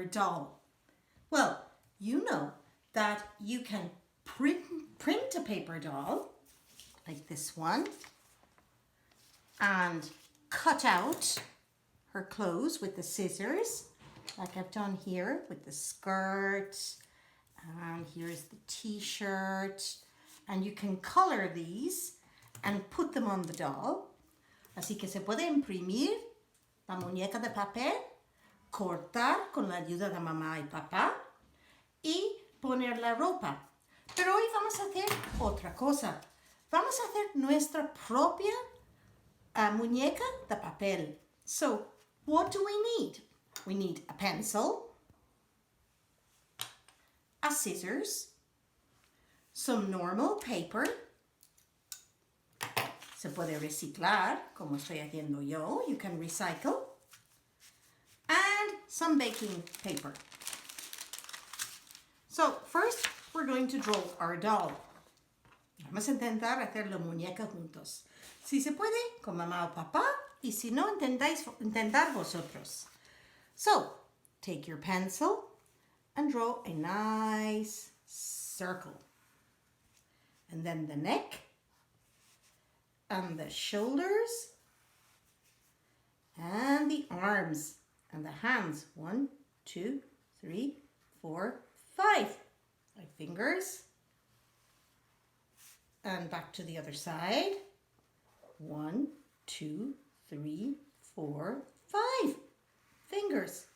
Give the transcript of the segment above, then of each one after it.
paper doll? Well, you know that you can print a paper doll like this one and cut out her clothes with the scissors like I've done here with the skirt, and here's the t-shirt, and you can color these and put them on the doll. Así que se puede imprimir la muñeca de papel, cortar con la ayuda de mamá y papá y poner la ropa. Pero hoy vamos a hacer otra cosa. Vamos a hacer nuestra propia muñeca de papel. So, what do we need? We need a pencil, a scissors, some normal paper. Se puede reciclar, como estoy haciendo yo. You can recycle. And some baking paper. So, first we're going to draw our doll. Vamos a intentar hacer la muñeca juntos. Si se puede, con mamá o papá, y si no, intentar vosotros. So, take your pencil and draw a nice circle. And then the neck, and the shoulders, and the arms, and the hands. 1, 2, 3, 4, 5. 5 fingers. And back to the other side. 1, 2, 3, 4, 5 fingers.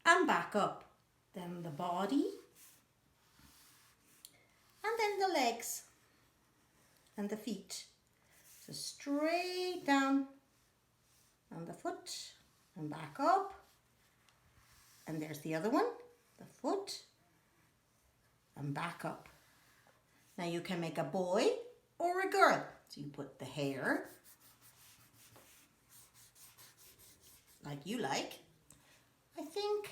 And back up. Then the body. And then the legs. And the feet. So straight down on the foot and back up. And there's the other one, the foot, and back up. Now you can make a boy or a girl. So you put the hair like you like. I think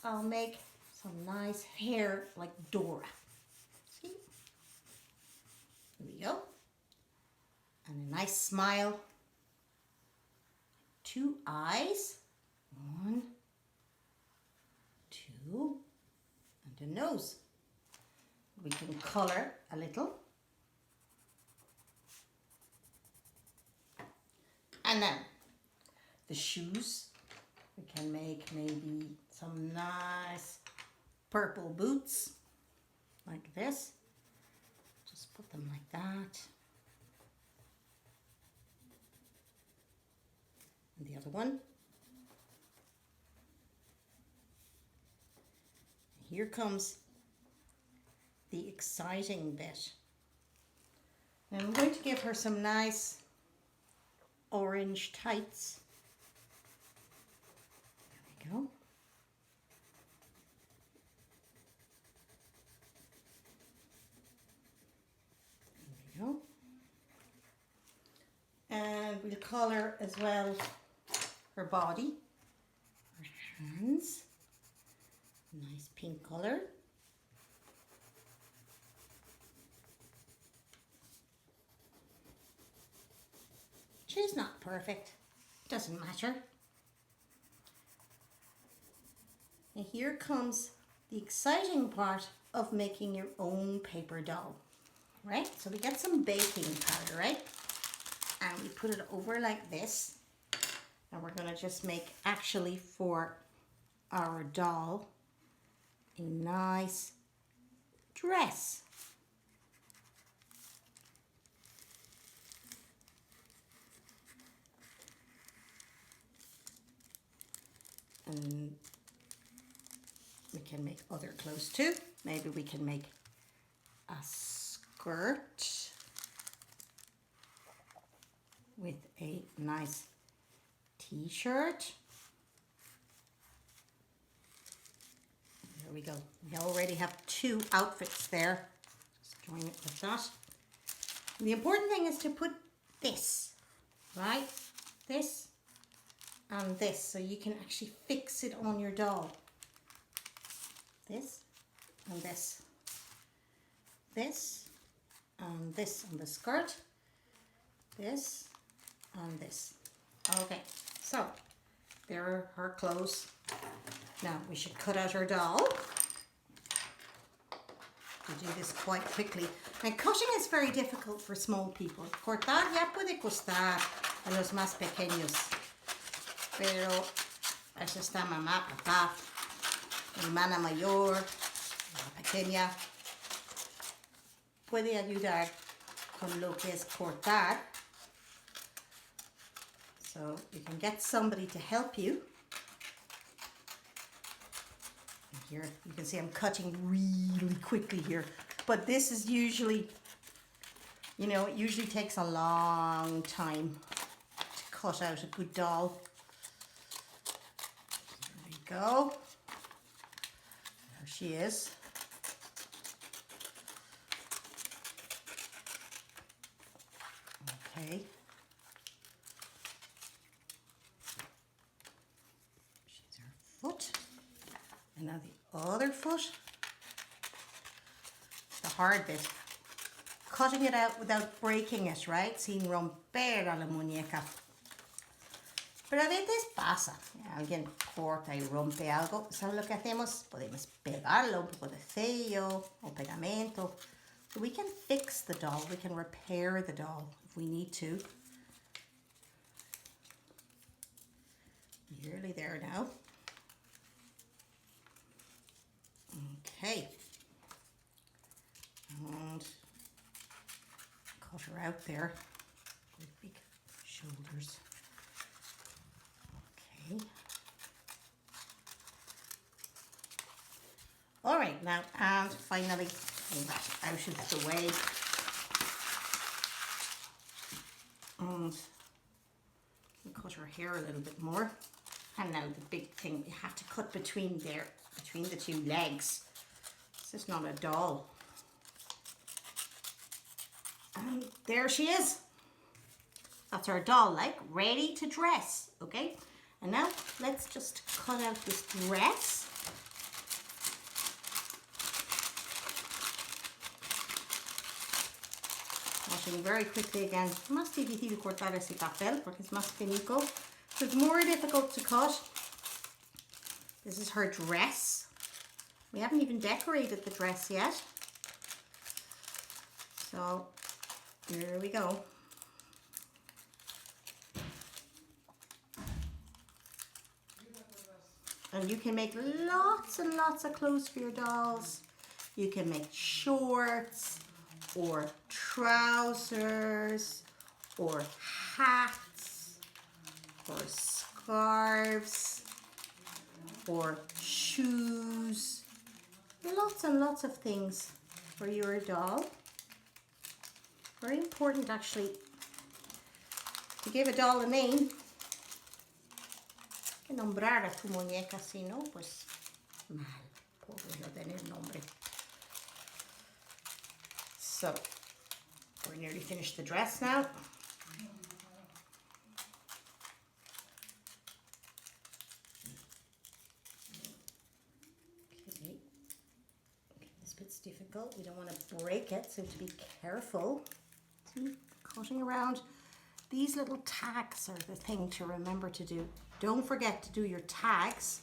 I'll make some nice hair like Dora. See? Here we go. And a nice smile. 2 eyes. 1, 2, and a nose. We can color a little. And then the shoes. We can make maybe some nice purple boots like this. Just put them like that. And the other one. Here comes the exciting bit. And I'm going to give her some nice orange tights. There we go. There we go. And we'll color as well her body, her hands, nice pink color. She's not perfect, doesn't matter. And here comes the exciting part of making your own paper doll, right? So we get some baking powder, right? And we put it over like this. And we're going to just make, actually for our doll, a nice dress. And we can make other clothes too. Maybe we can make a skirt with a nice t-shirt. There we go. We already have 2 outfits there. Just join it with that. And the important thing is to put this, right? This and this, so you can actually fix it on your doll. This and this. This and this on the skirt. This and this. Okay, so there are her clothes. Now we should cut out her doll. We do this quite quickly. And cutting is very difficult for small people. Cortar ya puede costar a los más pequeños. Pero eso está mamá, papá, mi hermana mayor, la pequeña. Puede ayudar con lo que es cortar. So you can get somebody to help you. Here you can see I'm cutting really quickly here, but this is usually, you know, it usually takes a long time to cut out a good doll. There you go. There she is. Okay. She's her foot. And now the other foot. The hard bit. Cutting it out without breaking it, right? Sin romper a la muñeca. Pero a veces pasa. Alguien corta y rompe algo. ¿Sabes lo que hacemos? Podemos pegarlo, un poco de sello o pegamento. So we can fix the doll. We can repair the doll if we need to. Nearly there now. Okay. And cut her out there. With big shoulders. Okay. All right, now, and finally, bring that out of the way. And we'll cut her hair a little bit more. And now the big thing, we have to cut between there, between the two legs. This is not a doll. And there she is. That's our doll, like, ready to dress, okay? And now, let's just cut out this dress. Washing very quickly again. Más difícil cortar ese papel porque es más finito. So it's more difficult to cut. This is her dress. We haven't even decorated the dress yet. So, here we go. And you can make lots and lots of clothes for your dolls. You can make shorts or trousers or hats or scarves or shoes. Lots and lots of things for your doll. Very important actually to give a doll a name. Que nombrar a tu muñeca, si no, pues mal. Pobre no tener nombre. So, we're nearly finished the dress now. Okay. This bit's difficult. We don't want to break it, so to be careful. See, cutting around. These little tags are the thing to remember to do. Don't forget to do your tags,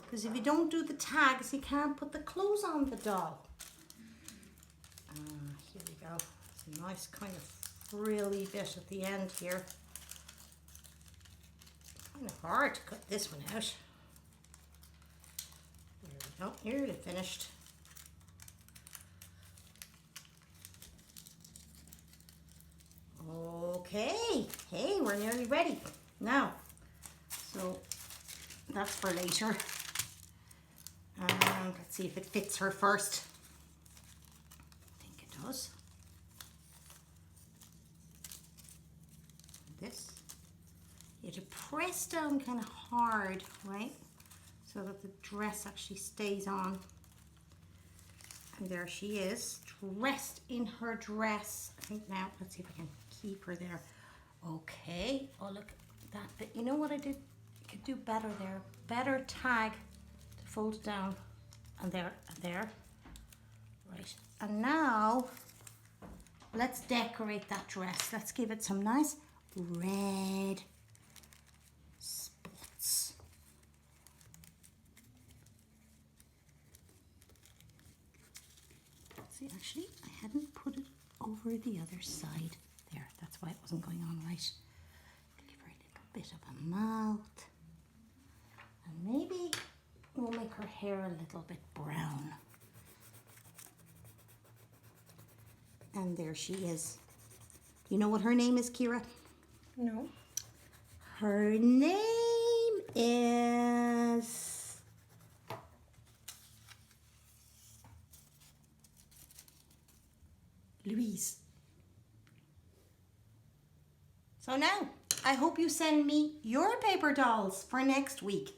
because if you don't do the tags, you can't put the clothes on the doll. Here we go. It's a nice kind of frilly bit at the end here. Kind of hard to cut this one out. There we go. Nearly finished. Okay. Hey, we're nearly ready. Now, so that's for later. And let's see if it fits her first. I think it does. This. You have to press down kind of hard, right? So that the dress actually stays on. And there she is, dressed in her dress. I think now, let's see if I can keep her there. Okay. Oh, look at that bit. You know what I did? I could do better there. Better tag to fold it down. And there, and there. Right. And now, let's decorate that dress. Let's give it some nice red spots. Actually, I hadn't put it over the other side. There, that's why it wasn't going on right. Give her a little bit of a mouth. And maybe we'll make her hair a little bit brown. And there she is. You know what her name is, Kira? No. Her name is... Louise. So now, I hope you send me your paper dolls for next week.